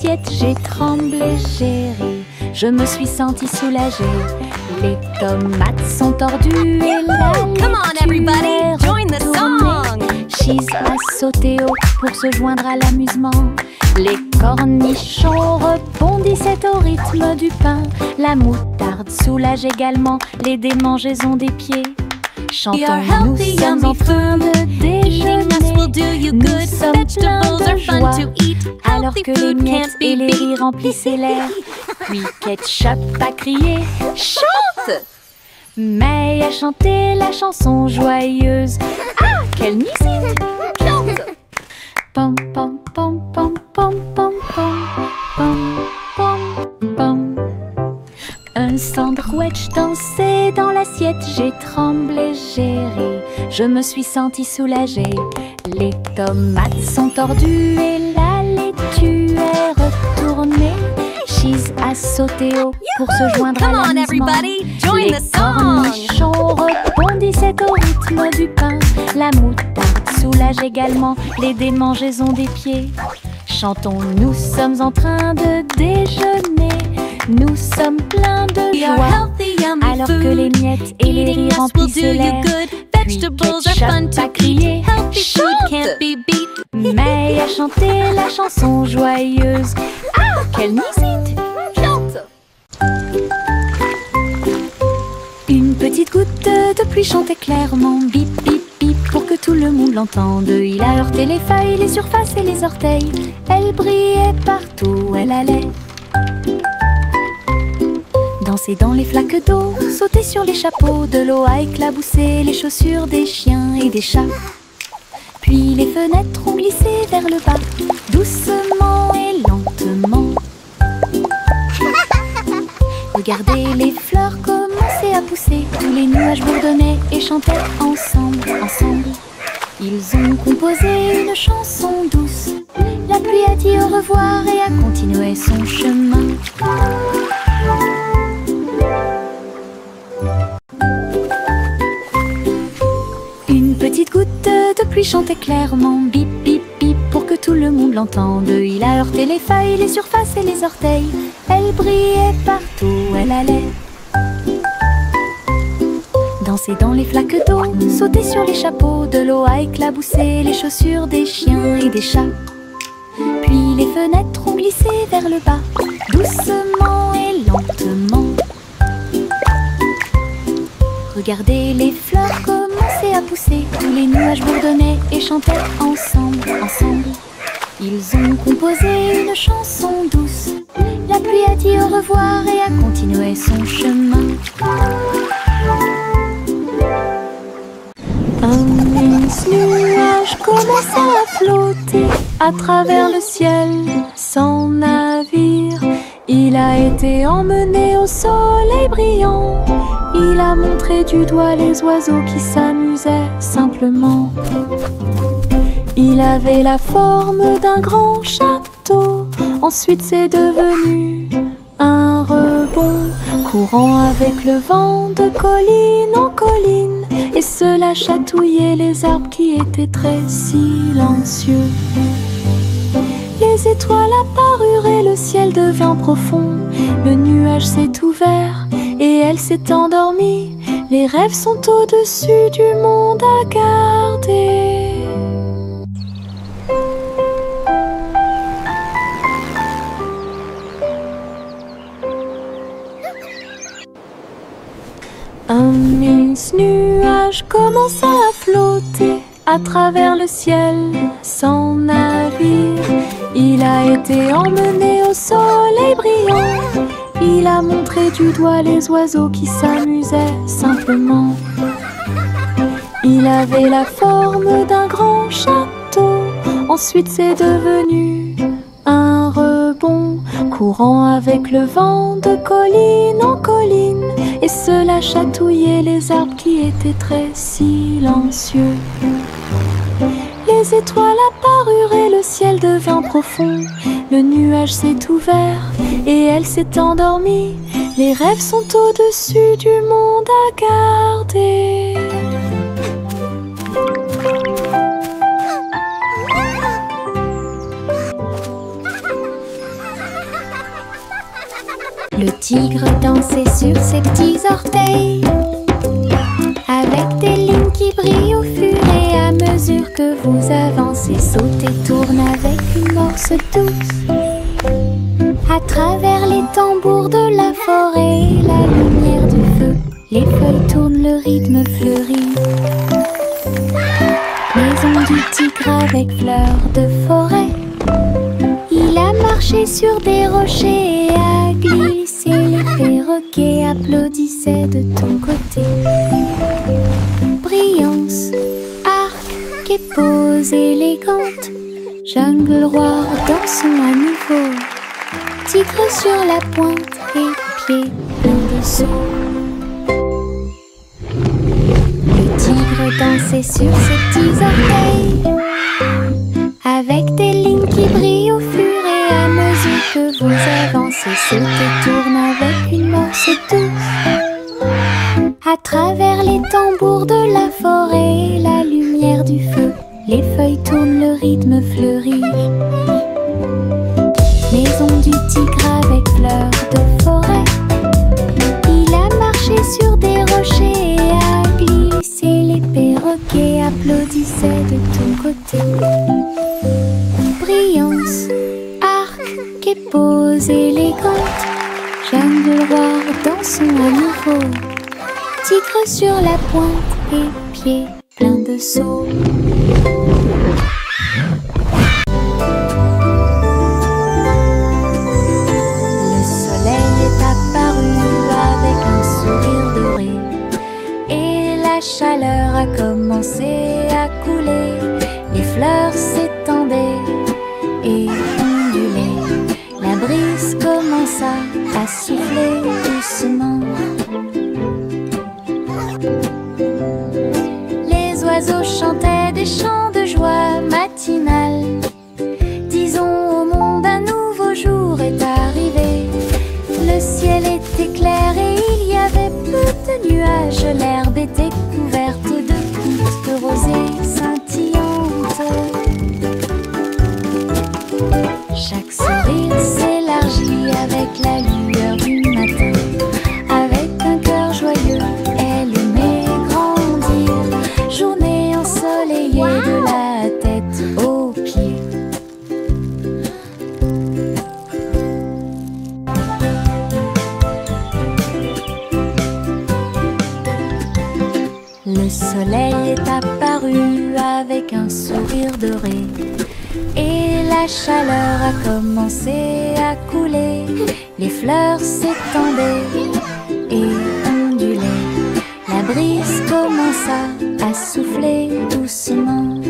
l'assiette, j'ai tremblé, j'ai ri. Je me suis sentie soulagée. Les tomates sont tordues et la Come on, everybody, join the song. Cheese a sauté haut pour se joindre à l'amusement. Les cornichons rebondissaient au rythme du pain. La moutarde soulage également les démangeaisons des pieds. Chantons, nous sommes en train de déjeuner. Nous sommes pleins de joie, alors que les miettes et les riz remplissaient l'air. Puis Ketchup a crié « Chante !» May a chanté la chanson joyeuse. Ah, quelle musique! Chante! Pom pom pom pom pom pom pom pom pom pom. Un sandwich dansait dans l'assiette, j'ai tremblé, j'ai ri. Je me suis sentie soulagée. Les tomates sont tordues et la laitue est retournée. Cheese a sauté haut pour se joindre à l'amusement. Les cornichons rebondissaient au rythme du pain. La moutarde soulage également les démangeaisons des pieds. Chantons, nous sommes en train de déjeuner. Nous sommes pleins de joie, alors que les miettes et les riz remplissaient l'air. Puis Ketchup a crié « Chante !» May a chanté la chanson joyeuse. Ah, quelle musique! Chante! Une petite goutte de pluie chantait clairement. Bip, bip, bip, pour que tout le monde l'entende. Il a heurté les feuilles, les surfaces et les orteils. Elle brillait partout où elle allait. Danser dans les flaques d'eau, sauter sur les chapeaux. De l'eau a éclaboussé les chaussures des chiens et des chats. Puis les fenêtres ont glissé vers le bas, doucement et lentement. Regardez les fleurs commencer à pousser. Tous les nuages bourdonnaient et chantaient ensemble, ensemble. Ils ont composé une chanson douce. La pluie a dit au revoir et a continué son chemin. Une petite goutte de pluie chantait clairement. Bip, bip, bip, pour que tout le monde l'entende. Il a heurté les feuilles, les surfaces et les orteils. Elle brillait partout où elle allait. Danser dans les flaques d'eau, sauter sur les chapeaux. De l'eau a éclaboussé les chaussures des chiens et des chats. Puis les fenêtres ont glissé vers le bas, doucement et lentement. Regardez les fleurs commencer à pousser. Tous les nuages bourdonnaient et chantaient ensemble, ensemble. Ils ont composé une chanson douce. La pluie a dit au revoir et a continué son chemin. Un immense nuage commença à flotter à travers le ciel sans navire. Il a été emmené au soleil brillant. Il a montré du doigt les oiseaux qui s'amusaient simplement. Il avait la forme d'un grand château. Ensuite c'est devenu un rebond, courant avec le vent de colline en colline. Et cela chatouillait les arbres qui étaient très silencieux. Les étoiles apparurent et le ciel devint profond. Le nuage s'est ouvert et elle s'est endormie. Les rêves sont au-dessus du monde à garder. Un immense nuage commença à flotter à travers le ciel sans navire. Il a été emmené au soleil brillant. Il a montré du doigt les oiseaux qui s'amusaient simplement. Il avait la forme d'un grand château. Ensuite c'est devenu un rebond, courant avec le vent de colline en colline. Et cela chatouillait les arbres qui étaient très silencieux. Les étoiles apparurent et le ciel devint profond. Le nuage s'est ouvert et elle s'est endormie. Les rêves sont au-dessus du monde à garder. Le tigre dansait sur ses petits orteils, avec des lignes qui brillent au fur et à mesure que vous avancez. Saute et tourne avec une morse douce. À travers les tambours de la forêt, la lumière du feu, les feuilles tournent, le rythme fleurit. Maison du tigre avec fleurs de forêt. Il a marché sur des rochers et a glissé. Les perroquets applaudissaient de ton côté. Brillance, arc et pose élégante. Jungle roi, dansons à nouveau. Tigre sur la pointe et pieds pleins de saut. Le tigre dansait sur ses petits orteils, avec des lignes qui brillent au fur et à mesure que vous avancez. Saute et tourne avec une morse douce. À travers les tambours de la forêt, la lumière du feu, les feuilles tournent, le rythme fleurit. Maison du tigre avec fleurs de forêt. Il a marché sur des rochers et a glissé. Les perroquets applaudissaient de ton côté. Brillance, arc et pose élégante. Jungle roi, dansons à nouveau. Tigre sur la pointe et pieds pleins de sauts. La chaleur a commencé à couler, les fleurs s'étendaient et ondulaient. La brise commença à souffler doucement. Les oiseaux chantaient des chants de joie matinale. Disons au monde un nouveau jour est arrivé. Le ciel était clair et il y avait peu de nuages. L'herbe était couverte de gouttes de rosée scintillantes. Chaque sourire s'élargit avec la lueur du matin. Avec un cœur joyeux, elle aimait grandir. Journée ensoleillée de la tête aux pieds. Le soleil est apparu avec un sourire doré et la chaleur a commencé à couler. Les fleurs s'étendaient et ondulaient. La brise commença à souffler doucement.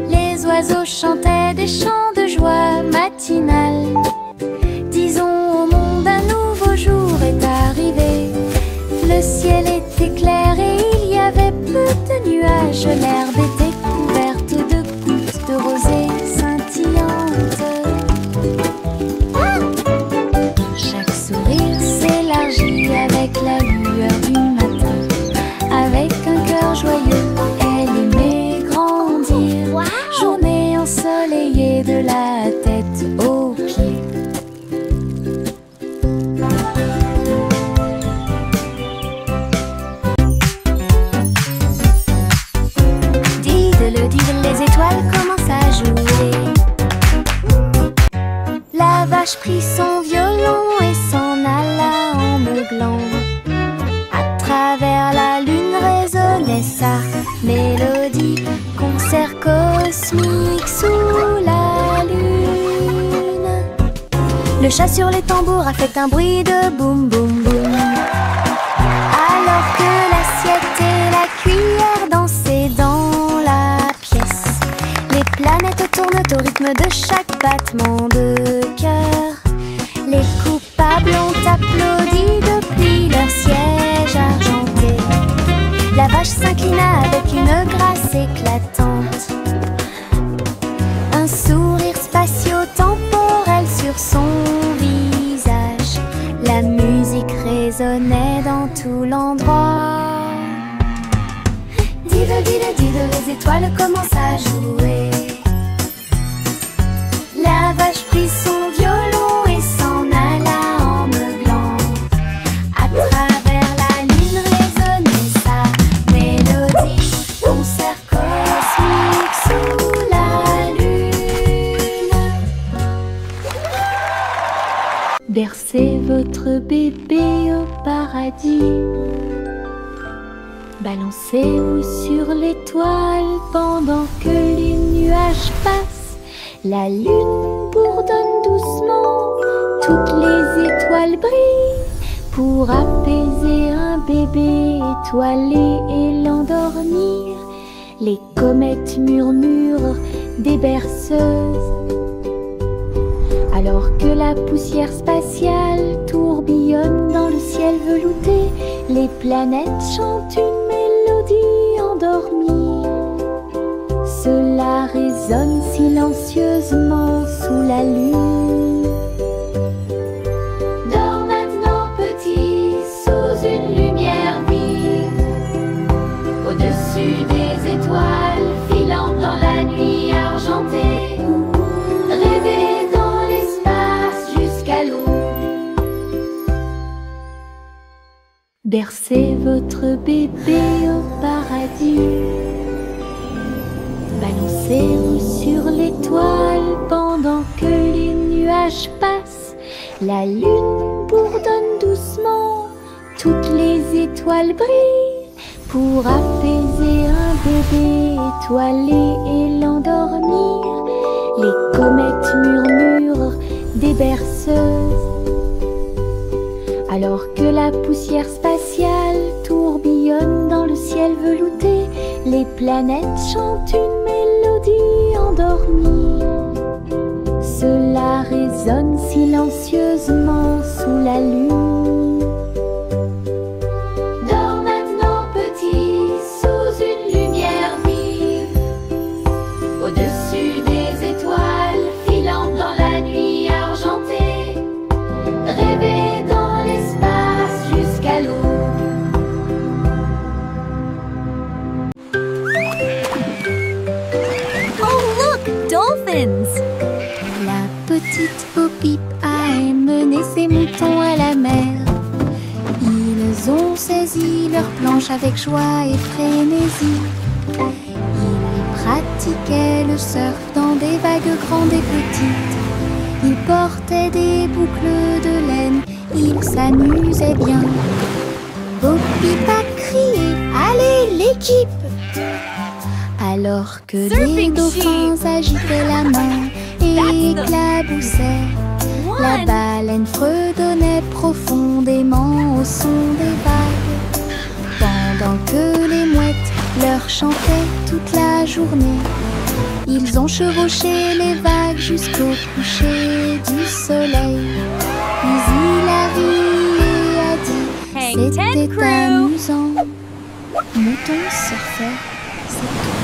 Les oiseaux chantaient des chants de joie matinale. Disons au monde un nouveau jour est arrivé. Le ciel était clair et il y avait peu de nuages. L'herbe était couverte de gouttes de rosée scintillantes. Chaque sourire s'élargit avec la lueur du matin. Avec un cœur joyeux, elle aimait grandir. Journée ensoleillée de la tête aux pieds. Les étoiles commencent à jouer. La vache prit son violon et s'en alla en meuglant. À travers la lune résonnait sa mélodie. Concert cosmique sous la lune. Le chat sur les tambours a fait un bruit de boum boum boum. Alors que l'assiette et la cuillère dansaient dans la pièce. Les planètes tournent au rythme de chaque battement de cœur. Les coupables ont applaudi depuis leur siège argenté. La vache s'inclina avec une grâce éclatante. Un sourire spatio-temporel sur son visage. La musique résonnait dans tout l'endroit. Diddle, diddle, diddle, les étoiles commencent à jouer. La vache prit son Bercez votre bébé au paradis. Balancez-vous sur l'étoile pendant que les nuages passent. La lune bourdonne doucement, toutes les étoiles brillent pour apaiser un bébé étoilé et l'endormir. Les comètes murmurent des berceuses, alors que la poussière spatiale tourbillonne dans le ciel velouté. Les planètes chantent une mélodie endormie. Cela résonne silencieusement sous la lune. Dors maintenant petit, sous une lumière vive, au-dessus des étoiles filant dans la nuit argentée. Rêvez dans l'espace jusqu'à l'aube. Bercez votre bébé au paradis. Balancez-vous sur l'étoile pendant que les nuages passent. La lune bourdonne doucement, toutes les étoiles brillent pour apaiser un bébé étoilé et l'endormir. Les comètes murmurent des berceuses, alors que la poussière spatiale tourbillonne dans le ciel velouté. Les planètes chantent une mélodie endormie. Cela résonne silencieusement sous la lune. Dors maintenant petit, sous une lumière vive, au-dessus des étoiles filant dans la nuit argentée. Rêvez dans l'espace jusqu'à l'aube. Dolphins! La petite Bo-Peep a emmené ses moutons à la mer. Ils ont saisi leur planche avec joie et frénésie. Ils pratiquaient le surf dans des vagues grandes et petites. Ils portaient des boucles de laine, ils s'amusaient bien. Bo-Peep a crié « Allez l'équipe !» alors que les dauphins agitaient la main et éclaboussaient. La baleine fredonnait profondément au son des vagues, pendant que les mouettes leur chantaient toute la journée. Ils ont chevauché les vagues jusqu'au coucher du soleil. Puis il a ri et a dit « C'était amusant ». Mouton surfait, c'est tout.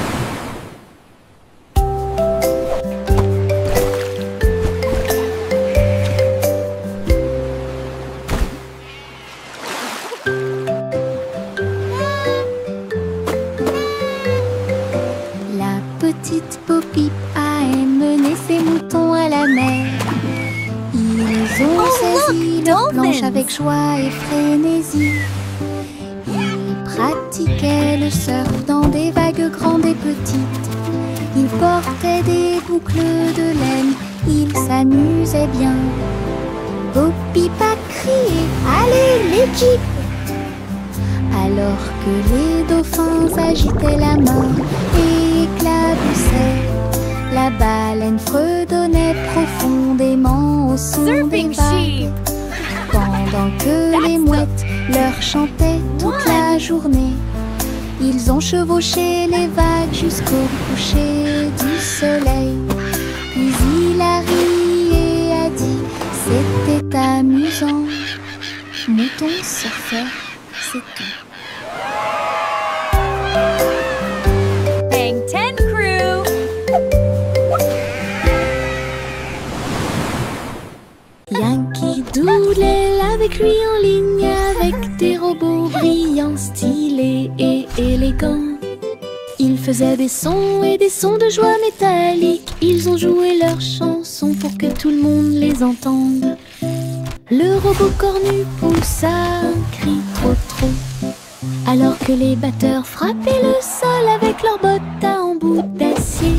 Petite Bo-Peep a emmené ses moutons à la mer. Ils ont saisi leur planche avec joie et frénésie. Ils pratiquaient le surf dans des vagues grandes et petites. Ils portaient des boucles de laine, ils s'amusaient bien. Bo-Peep a crié « Allez l'équipe !» alors que les dauphins agitaient la main et éclaboussaient. La baleine fredonnait profondément au son des vagues, pendant que les mouettes leur chantaient toute la journée. Ils ont chevauché les vagues jusqu'au coucher du soleil. Puis il a ri et a dit « C'était amusant ». Mouton surfait, c'est tout. Bang 10 Crew! Yankee Doodle avec lui en ligne, avec des robots brillants, stylés et élégants. Ils faisaient des sons et des sons de joie métallique. Ils ont joué leurs chansons pour que tout le monde les entende. Le robot cornu poussa un cri trop, alors que les batteurs frappaient le sol avec leurs bottes à embout d'acier.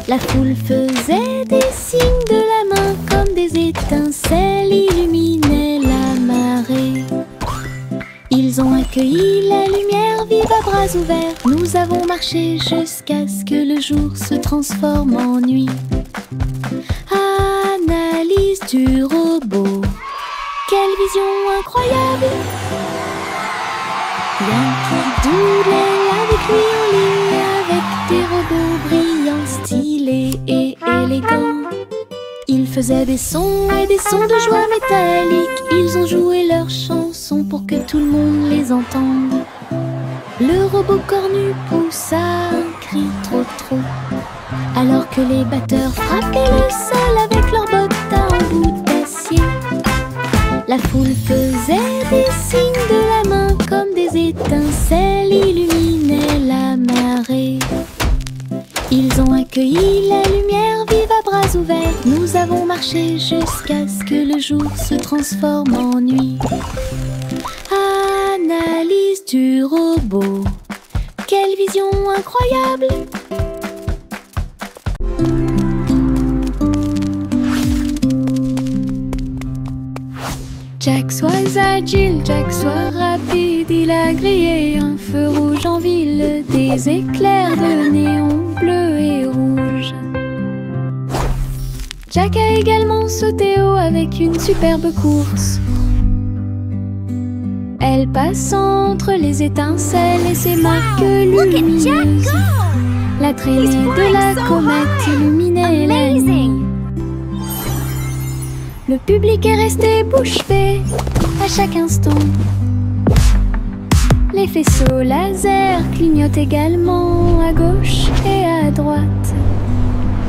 La foule faisait des signes de la main comme des étincelles. accueilli la lumière vive à bras ouverts. Nous avons marché jusqu'à ce que le jour se transforme en nuit. Analyse du robot. Quelle vision incroyable! Yankee Doodle avec lui en ligne, avec des robots brillants, stylés et élégants. Ils faisaient des sons et des sons de joie métallique. Ils ont joué leurs chansons pour que tout le monde les entende. Le robot cornu poussa un cri trop. Alors que les batteurs frappaient le sol avec leurs bottes à embout d'acier. La foule faisait des signes de la main comme des étincelles illuminaient la marée. Ils ont accueilli la lumière vive à bras ouverts. Nous avons marché jusqu'à ce que le jour se transforme en nuit. Analyse du robot. Quelle vision incroyable! Jack soit agile, Jack soit rapide. Il a grillé un feu rouge en ville, des éclairs de néon bleu et rouge. Jack a également sauté haut avec une superbe course. Elle passe entre les étincelles et ses marques lumineuses. La traînée de la comète illuminait la nuit. Le public est resté bouche bée à chaque instant. Les faisceaux laser clignotent également à gauche et à droite.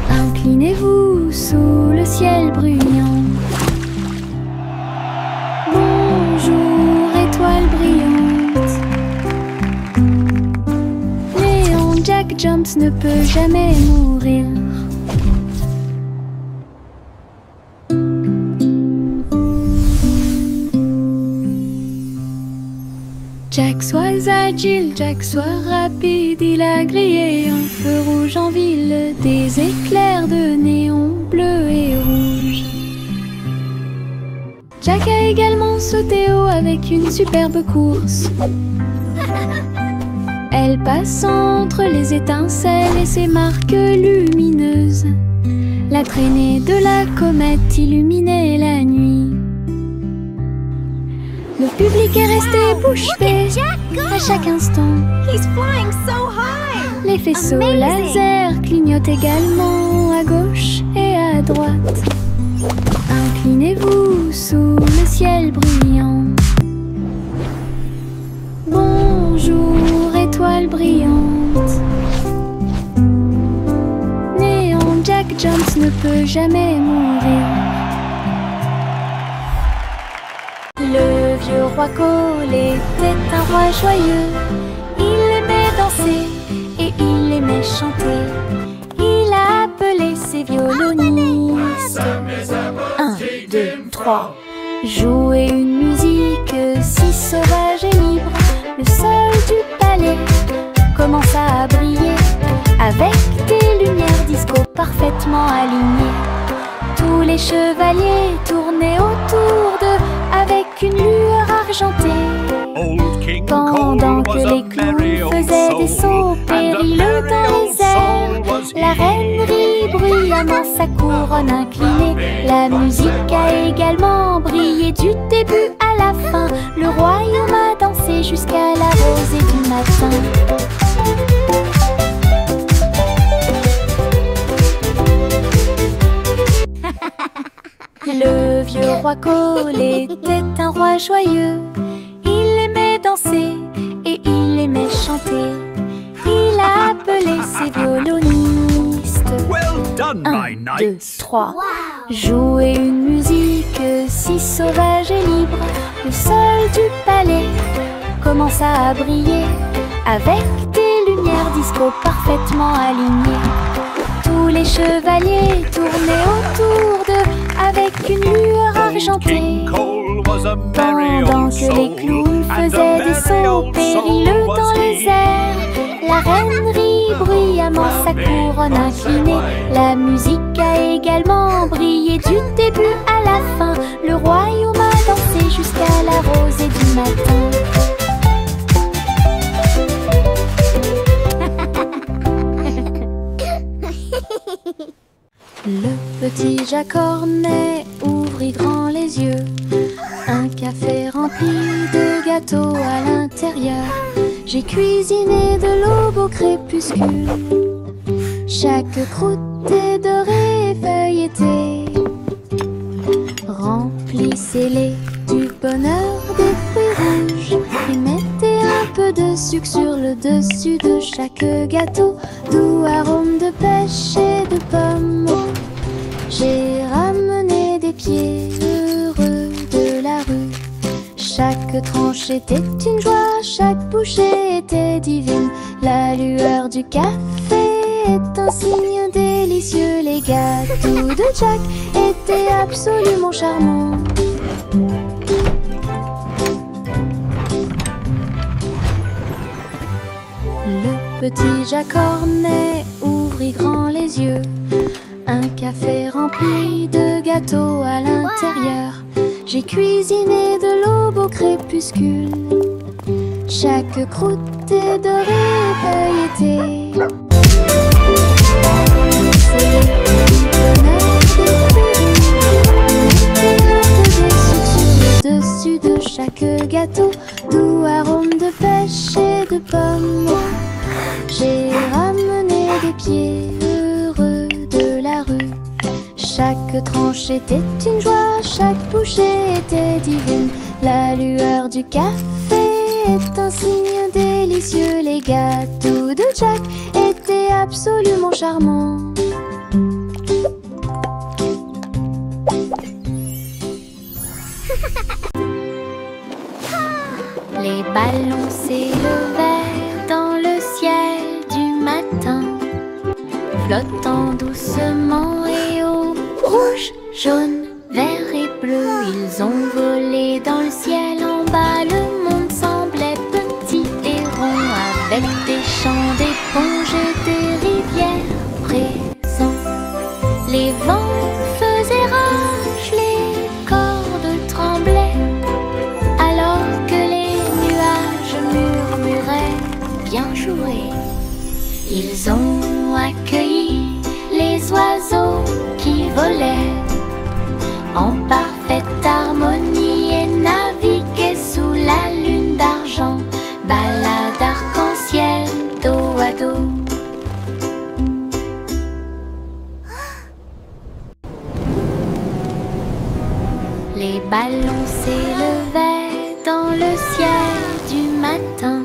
Inclinez-vous sous le ciel bruyant. Bonjour, étoile brillante. Léon Jack Jones ne peut jamais mourir. Jack soit agile, Jack soit rapide. Il a grillé un feu rouge en ville, des éclairs de néon bleu et rouge. Jack a également sauté haut avec une superbe course. Elle passe entre les étincelles et ses marques lumineuses. La traînée de la comète illuminait la nuit. Le public est resté bouche bée à chaque instant. Les faisceaux laser clignotent également à gauche et à droite. Inclinez-vous sous le ciel bruyant. Bonjour, étoile brillante. Néon Jack Jones ne peut jamais mourir. Le vieux roi Cole était un roi joyeux. Il aimait danser et il aimait chanter. Il a appelé ses violonistes. 1, 2, 3. Jouer une musique si sauvage et libre. Le sol du palais commença à briller avec des lumières disco parfaitement alignées. Tous les chevaliers tournaient autour d'eux avec une lueur argentée. Pendant que les clowns faisaient des sauts périlleux dans les airs, la reine rit bruyamment sa couronne inclinée. La musique a également brillé du début à la fin. Le royaume a dansé jusqu'à la rosée du matin. Le vieux roi Cole était un roi joyeux. Il aimait danser et il aimait chanter. Il a appelé ses violonistes. 1, 2, 3. Jouer une musique si sauvage et libre. Le sol du palais commença à briller avec des lumières disco parfaitement alignées. Tous les chevaliers tournaient autour d'eux avec une lueur argentée. Pendant que les clowns faisaient des sauts périlleux dans les airs, la reine rit bruyamment sa couronne inclinée. La musique a également brillé du début à la fin. Le royaume a dansé jusqu'à la rosée du matin. Le petit Jacques Cornet ouvrit grand les yeux. Un café rempli de gâteaux à l'intérieur. J'ai cuisiné de l'aube au crépuscule. Chaque croûte est dorée et feuilletée. Remplissez-les du bonheur des fruits rouges et mettez un peu de sucre sur le dessus de chaque gâteau. Doux arôme de pêche et de pommes. J'ai ramené des pieds heureux de la rue. Chaque tranche était une joie, chaque bouchée était divine. La lueur du café est un signe délicieux. Les gâteaux de Jack étaient absolument charmants. Le petit Jacques Cornet ouvrit grand les yeux. Un café rempli de gâteaux à l'intérieur. J'ai cuisiné de l'aube au crépuscule. Chaque croûte est dorée et feuilletée. C'est le bonheur des fruits. Mettez un peu de sucre sur le dessus de chaque gâteau. Doux arôme de pêche et de pommes. J'ai ramené des pieds heureux de la rue. Chaque tranche était une joie, chaque bouchée était divine. La lueur du café est un signe délicieux. Les gâteaux de Jack étaient absolument charmants. Les ballons s'élevaient dans le ciel du matin, flottant doucement et haut. Rouge, jaune, vert et bleu, ils ont volé dans le ciel en bas. Le monde semblait petit et rond, avec des champs d'éponges et des rivières présents. Les vents faisaient rage, les cordes tremblaient, alors que les nuages murmuraient bien joué. Ils ont accueilli les oiseaux qui volaient en parfaite harmonie et naviguaient sous la lune d'argent. Balade arc-en-ciel dos à dos. Les ballons s'élevaient dans le ciel du matin,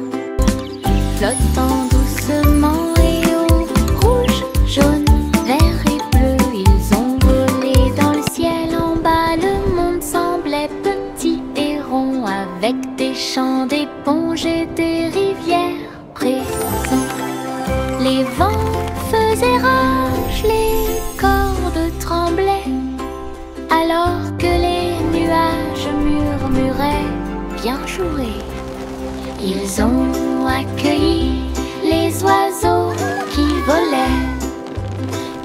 flottant doucement et haut. Rouge, jaune, vert et bleu, ils ont volé dans le ciel en bas. Le monde semblait petit et rond, avec des champs d'éponges et des rivières présents. Les vents faisaient rage, les cordes tremblaient, alors que les nuages murmuraient bien joué. Ils ont accueilli les oiseaux qui volaient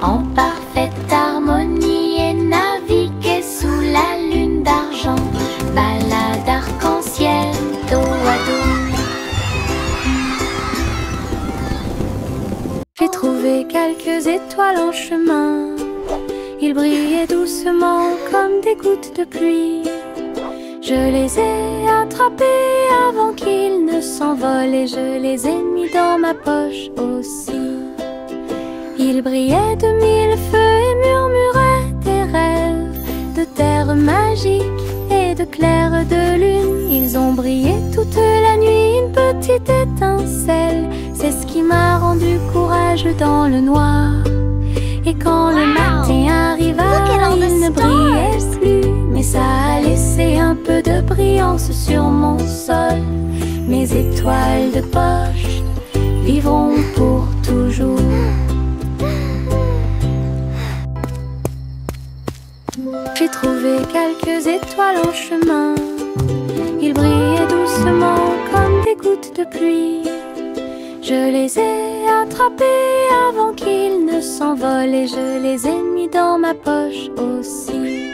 en parfaite harmonie et naviguaient sous la lune d'argent. Balade arc-en-ciel dos à dos. J'ai trouvé quelques étoiles en chemin. Ils brillaient doucement comme des gouttes de pluie. Je les ai attrapés avant qu'ils ne s'envolent et je les ai mis dans ma poche aussi. Ils brillaient de mille feux et murmuraient des rêves de terre magique et de clair de lune. Ils ont brillé toute la nuit, une petite étincelle. C'est ce qui m'a rendu courageux dans le noir. Et quand le matin arriva, il ne brillait plus, mais ça a laissé un peu de brillance sur mon sol. Mes étoiles de poche vivront pour toujours. J'ai trouvé quelques étoiles en chemin. Ils brillaient doucement comme des gouttes de pluie. Je les ai attrapés avant qu'ils ne s'envolent et je les ai mis dans ma poche aussi.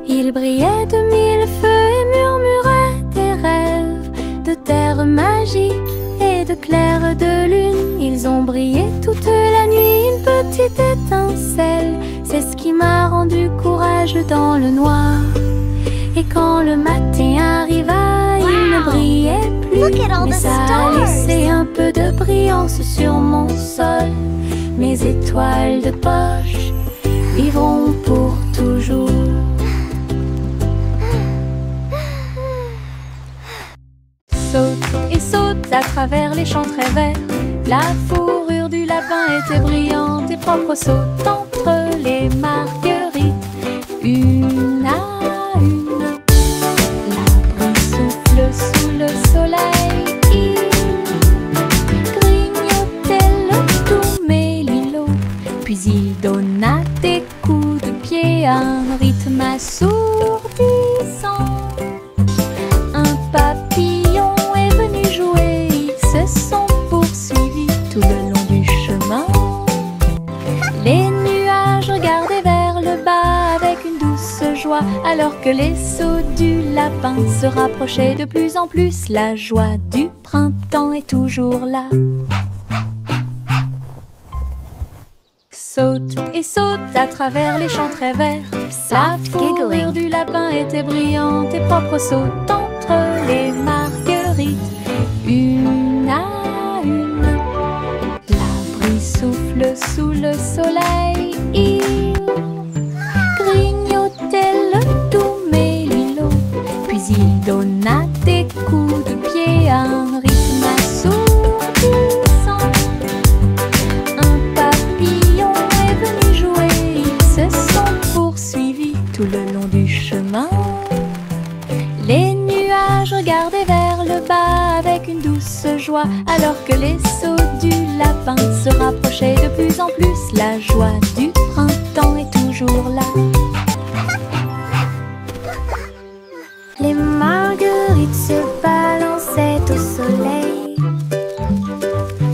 Ils brillaient de mille feux et murmuraient des rêves de terre magique et de clair de lune. Ils ont brillé toute la nuit, une petite étincelle. C'est ce qui m'a rendu courageux dans le noir. Et quand le matin arriva, il ne brillait plus. Mais ça a laissé un peu de brillance sur mon sol. Mes étoiles de poche vivront pour toujours. Saute et saute à travers les champs très verts. La fourrure du lapin était brillante et propre. Saute entre les marguerites, une à une. L'arbre souffle sous le soleil. Il grignotait le tout mélilo. Puis il donna des coups de pied à un rythme assourdissant. Un papillon est venu jouer. Ils se sont poursuivis tout le long du chemin. Les nuages regardaient vers le bas avec une douce joie, alors que les sauts du lapin se rapprochaient de plus en plus. La joie du printemps est toujours là. Saute et saute à travers les champs très verts. La fourrure du lapin était brillante et propre. Saute entre les marguerites, une à une. L'arbre souffle sous le soleil. Il grignotait le doux mélilo. Puis il donna des coups de pied à un rythme assourdissant. Un papillon est venu jouer. Ils se sont poursuivis tout le long du chemin. Les nuages regardaient vers le bas avec une douce joie, alors que les sauts du lapin se rapprochaient de plus en plus. La joie du printemps est toujours là. Les marguerites se balançaient au soleil.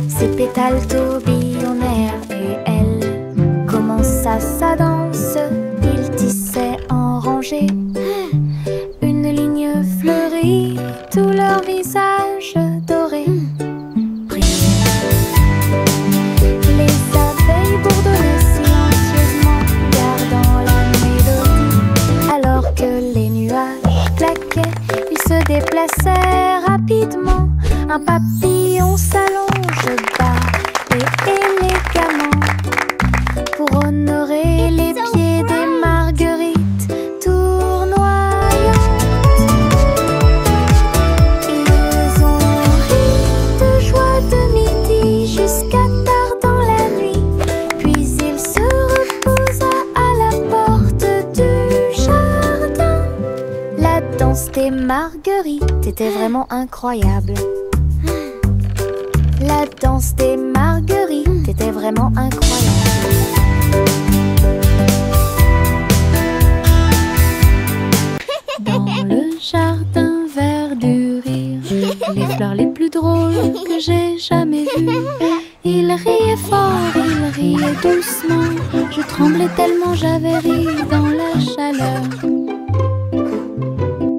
Ses pétales tourbillonnèrent et elle commença sa danse. Ils tissaient en rangée une ligne fleurie, tout leur visage doré brillait. Les abeilles bourdonnaient silencieusement, gardant la mélodie, alors que les nuages claquaient. Ils se déplaçaient rapidement. Un papillon s'allonge bas et élégamment pour honorer les pieds des marguerites tournoyantes. Ils ont ri de joie de midi jusqu'à tard dans la nuit. Puis il se reposa à la porte du jardin. La danse des marguerites était vraiment incroyable. La danse des marguerites était vraiment incroyable. Dans le jardin vert du rire, les fleurs les plus drôles que j'ai jamais vues. Il riait fort, il riait doucement. Je tremblais tellement j'avais ri dans la chaleur.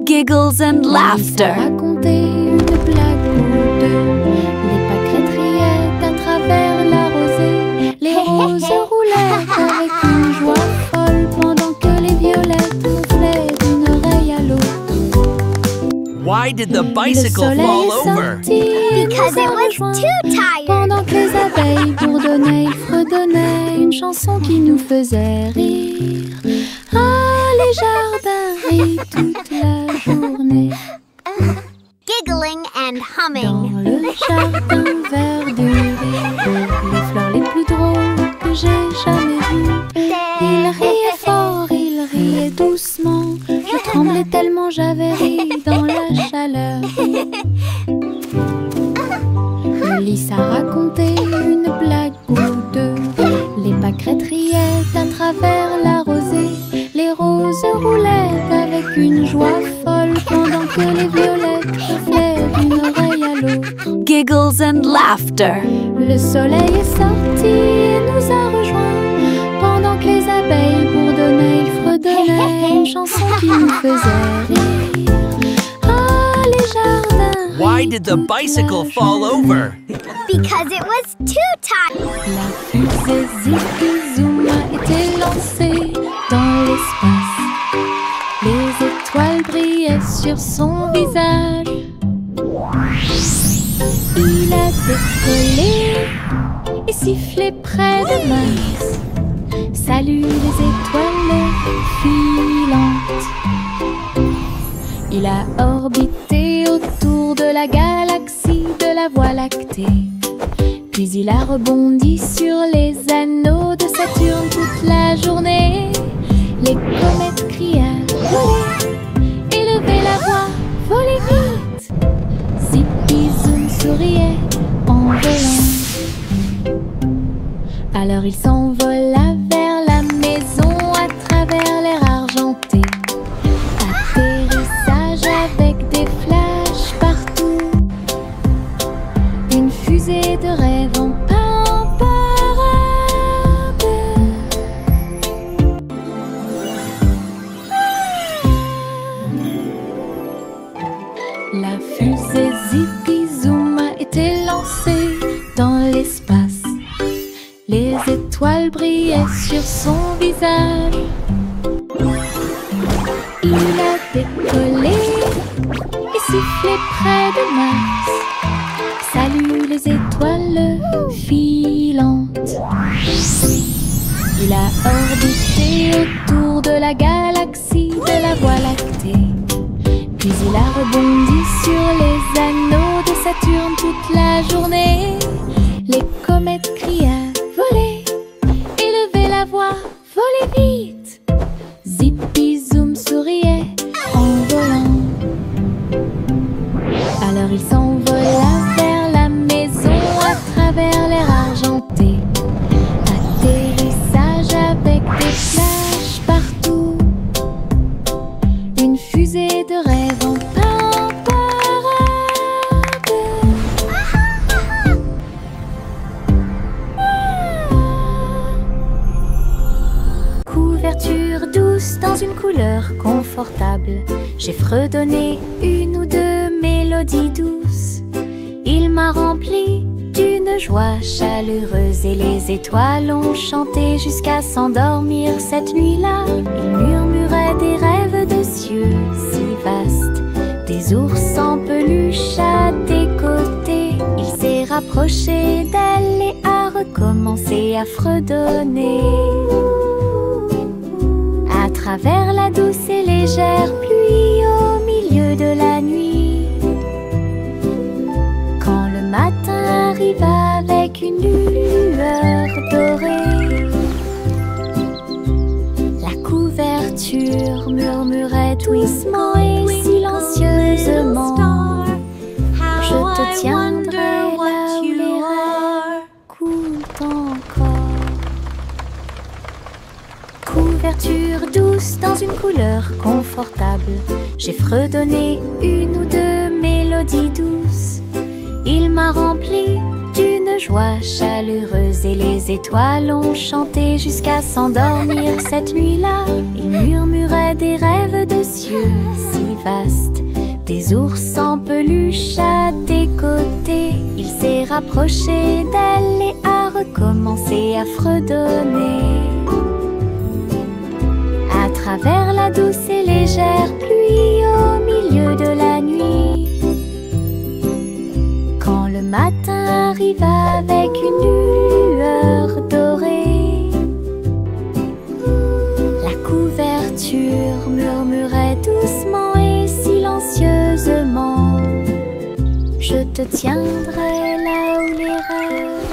Giggles and laughter. Raconter une blague ou deux. Les pâquerettes riaient à travers la rosée. Les roses roulaient avec une joie folle pendant que les violettes gonflaient d'une oreille à l'autre. Why did the bicycle Le soleil fall est over? sorti, Because nous a it was rejoints. too tired. Pendant que les abeilles bourdonnaient, ils fredonnaient une chanson qui nous faisait rire. Ah, les jardins rient toute la journée. Giggling and Dans humming. le jardin vert du rire, les fleurs les plus drôles que j'ai jamais vues. Il riait fort, il riait doucement. Je tremblais tellement j'avais ri dans la chaleur. Le lys a raconté une blague ou deux. Les pâquerettes riaient à travers la rosée. Les roses roulaient avec une joie folle pendant que les violettes gonflaient d'une oreille à l'autre. Giggles and laughter. Le soleil est sorti et nous a rejoints. Pendant que les abeilles bourdonnaient, ils fredonnaient une chanson qui nous faisait rire. Ah, les jardins. Why did the bicycle fall over? Because it was too tired. La fusée Zip Zoom a été lancée. sur son visage. Il a décollé et sifflé près de Mars. Salut les étoiles filantes. Il a orbité autour de la galaxie de la Voie lactée. Puis il a rebondi sur les anneaux de Saturne toute la journée. Les comètes criaient « Volez !» Élevez la voix, volez vite. Zippy Zoom souriait en volant. Alors il s'envola vers la maison à travers l'air argenté. Atterrissage avec des flashs partout. Une fusée de rêve en parade. La fusée Zippy Zoom a été lancée dans l'espace. Les étoiles brillaient sur son visage. Il a décollé et sifflé près de Mars. Salut les étoiles filantes. Il a orbité autour de la galaxie de la Voie lactée. Puis il a rebondi sur les anneaux de Saturne toute la journée. Les comètes criaient « Volez !» Élevez la voix, volez vite. Zippy Zoom souriait en volant. Alors il s'envola vers la maison à travers l'air argenté. Atterrissage avec des flashs partout. Une fusée de rêve en parade. Couverture douce dans une couleur confortable. J'ai fredonné une ou deux mélodies douces. Il m'a rempli d'une joie chaleureuse et les étoiles ont chanté jusqu'à s'endormir cette nuit-là. Il murmurait des rêves de cieux si vastes, des ours en peluche à tes côtés. Il s'est rapproché d'elle et a recommencé à fredonner. À travers la douce et légère pluie au milieu de la nuit. Quand le matin arrive avec une lueur dorée, la couverture murmurait doucement et silencieusement. Je te tiendrai là où les rêves coulent encore. Couverture douce dans une couleur confortable. J'ai fredonné une ou deux mélodies douces. Il m'a rempli d'une joie chaleureuse et les étoiles ont chanté jusqu'à s'endormir cette nuit-là. Il murmurait des rêves de cieux si vastes, des ours en peluche à tes côtés. Il s'est rapproché d'elle et a recommencé à fredonner. À travers la douce et légère pluie au milieu de la nuit. Quand le matin arrive avec une lueur dorée, la couverture murmurait doucement et silencieusement. Je te tiendrai là où les rêves